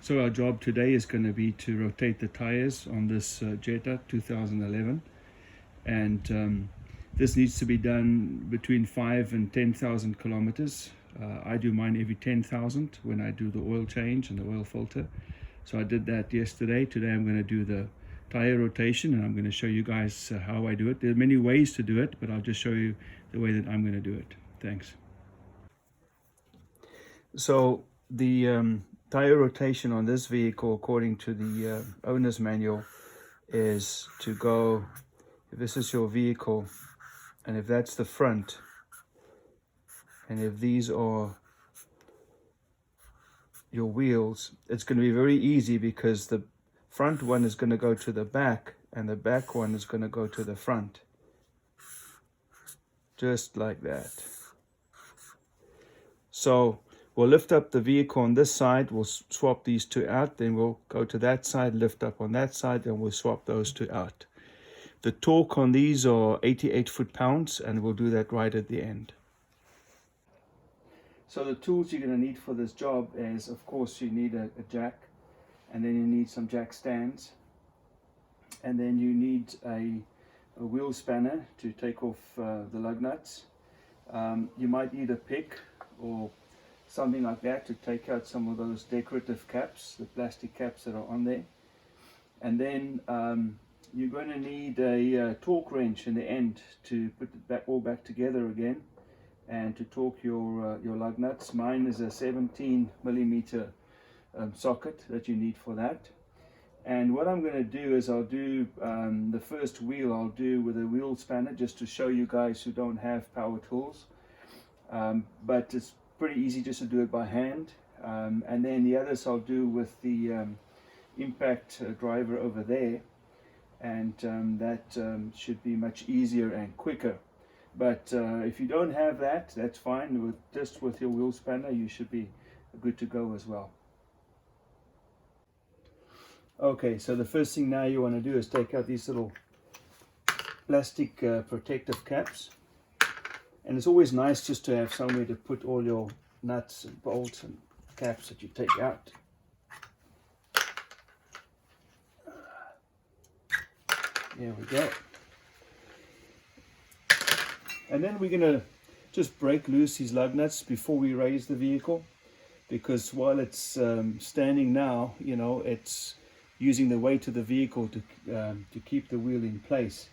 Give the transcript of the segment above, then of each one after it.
So our job today is going to be to rotate the tires on this Jetta 2011, and this needs to be done between 5 and 10,000 kilometers. I do mine every 10,000 when I do the oil change and the oil filter. So I did that yesterday. Today I'm going to do the tire rotation, and I'm going to show you guys how I do it. There are many ways to do it, but I'll just show you the way that I'm going to do it. Thanks. So the tire rotation on this vehicle, according to the owner's manual, is to go, if this is your vehicle, and if that's the front, and if these are your wheels, it's going to be very easy because the front one is going to go to the back and the back one is going to go to the front. Just like that. So we'll lift up the vehicle on this side, we'll swap these two out, then we'll go to that side, lift up on that side, and we'll swap those two out. The torque on these are 88 foot-pounds, and we'll do that right at the end. So the tools you're going to need for this job is, of course, you need a jack, and then you need some jack stands, and then you need a wheel spanner to take off the lug nuts. You might need a pick or something like that to take out some of those decorative caps, the plastic caps that are on there. And then you're going to need a torque wrench in the end to put it all back together again, and to torque your lug nuts. Mine is a 17 millimeter socket that you need for that. And what I'm going to do is I'll do the first wheel I'll do with a wheel spanner, just to show you guys who don't have power tools. But it's pretty easy just to do it by hand. And then the others I'll do with the impact driver over there, and that should be much easier and quicker. But if you don't have that, that's fine. Just with your wheel spanner you should be good to go as well. Okay, so the first thing now you want to do is take out these little plastic protective caps, and it's always nice just to have somewhere to put all your nuts and bolts and caps that you take out. There we go. And then we're going to just break loose these lug nuts before we raise the vehicle, because while it's standing now, you know, it's using the weight of the vehicle to keep the wheel in place.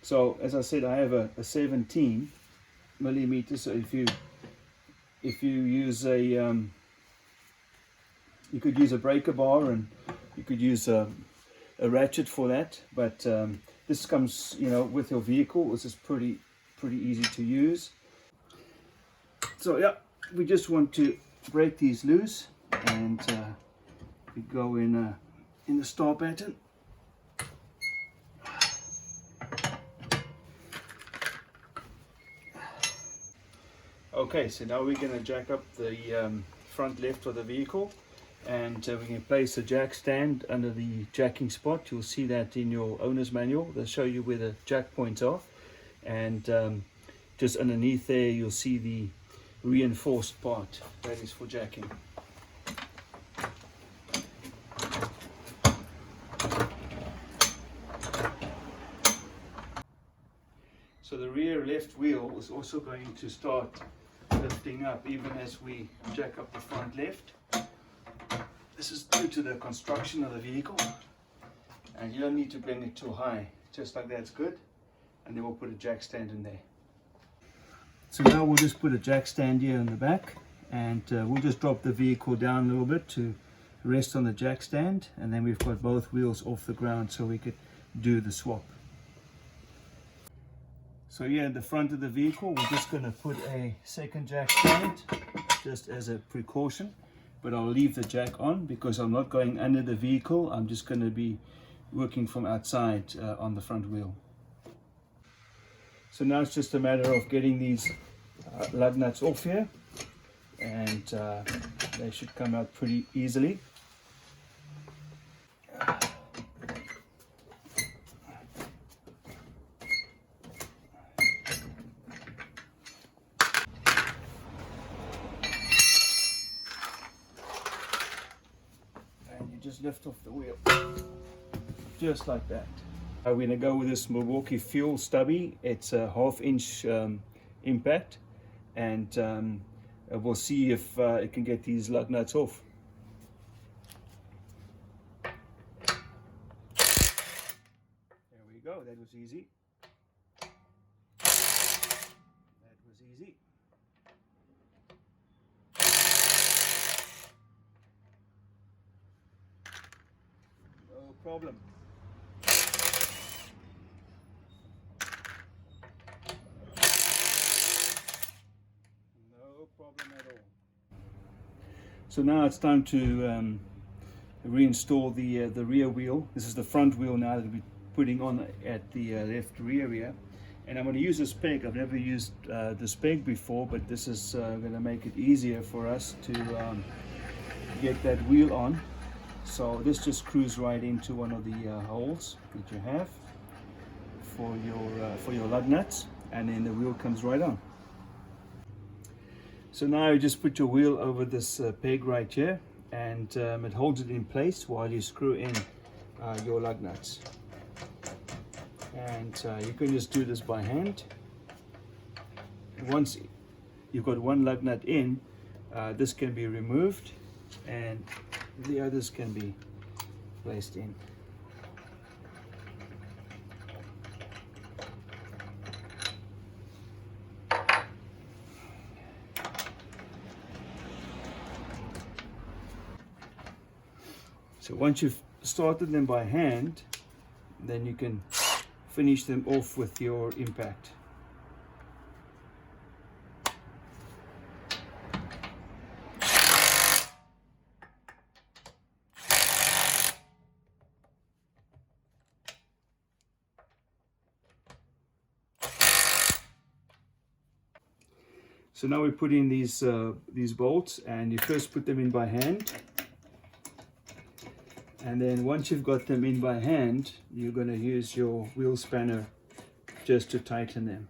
So as I said, I have a 17 millimeter. So if you use a you could use a breaker bar, and you could use a ratchet for that. But this comes, you know, with your vehicle. This is pretty easy to use. So yeah, we just want to break these loose, and we go in the star pattern. Okay, so now we're going to jack up the front left of the vehicle, and we can place the jack stand under the jacking spot. You'll see that in your owner's manual. They'll show you where the jack points are, and just underneath there you'll see the reinforced part that is for jacking. So the rear left wheel is also going to start lifting up even as we jack up the front left. This is due to the construction of the vehicle, and you don't need to bring it too high. Just like that's good. And then we'll put a jack stand in there. So now we'll just put a jack stand here in the back, and we'll just drop the vehicle down a little bit to rest on the jack stand, and then we've got both wheels off the ground so we could do the swap. So here in the front of the vehicle, we're just going to put a second jack stand just as a precaution, but I'll leave the jack on because I'm not going under the vehicle. I'm just going to be working from outside on the front wheel. So now it's just a matter of getting these lug nuts off here, and they should come out pretty easily. just lift off the wheel, just like that. We're going to go with this Milwaukee Fuel stubby. It's a 1/2 inch impact, and we'll see if it can get these lug nuts off. There we go, that was easy. That was easy. No problem. No problem at all. So now it's time to reinstall the rear wheel. This is the front wheel now that we're putting on at the left rear here. And I'm going to use this peg. I've never used this peg before, but this is going to make it easier for us to get that wheel on. So this just screws right into one of the holes that you have for your lug nuts, and then the wheel comes right on. So now you just put your wheel over this peg right here, and it holds it in place while you screw in your lug nuts. And you can just do this by hand. Once you've got one lug nut in, this can be removed and the others can be placed in. So once you've started them by hand, then you can finish them off with your impact. So now we put in these bolts, and you first put them in by hand. And then once you've got them in by hand, you're going to use your wheel spanner just to tighten them.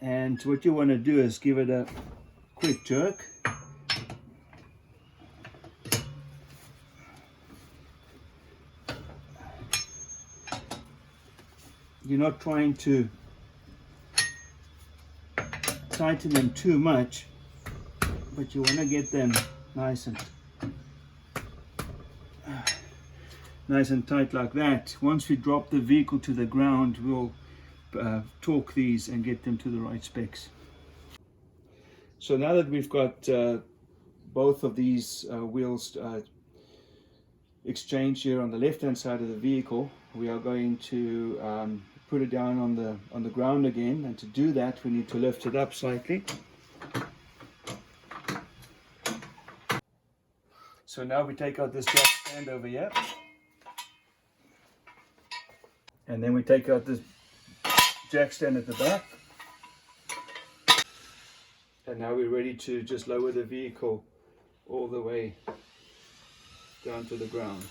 And what you want to do is give it a quick jerk. You're not trying to tighten them too much, but you want to get them nice and tight like that. Once we drop the vehicle to the ground, we'll torque these and get them to the right specs. So now that we've got both of these wheels exchanged here on the left hand side of the vehicle, we are going to put it down on the ground again, and to do that we need to lift it up slightly. So now we take out this jack stand over here, and then we take out this jack stand at the back, and now we're ready to just lower the vehicle all the way down to the ground.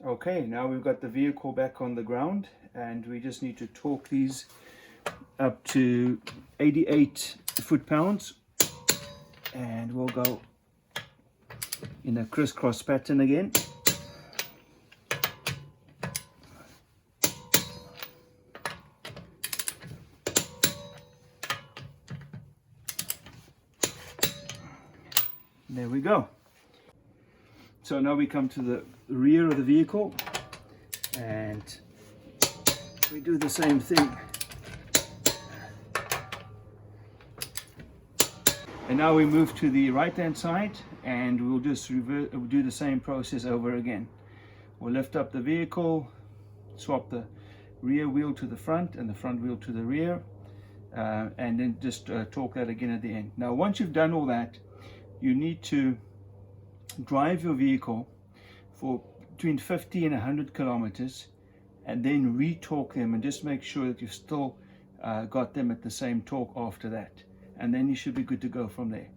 Okay, now we've got the vehicle back on the ground, and we just need to torque these up to 88 foot-pounds, and we'll go in a crisscross pattern again. There we go. So now we come to the rear of the vehicle, and we do the same thing. And now we move to the right hand side, and we'll just do the same process over again. We'll lift up the vehicle, swap the rear wheel to the front and the front wheel to the rear, and then just torque that again at the end. Now once you've done all that, you need to drive your vehicle for between 50 and 100 kilometers, and then re-torque them, and just make sure that you've still got them at the same torque after that, and then you should be good to go from there.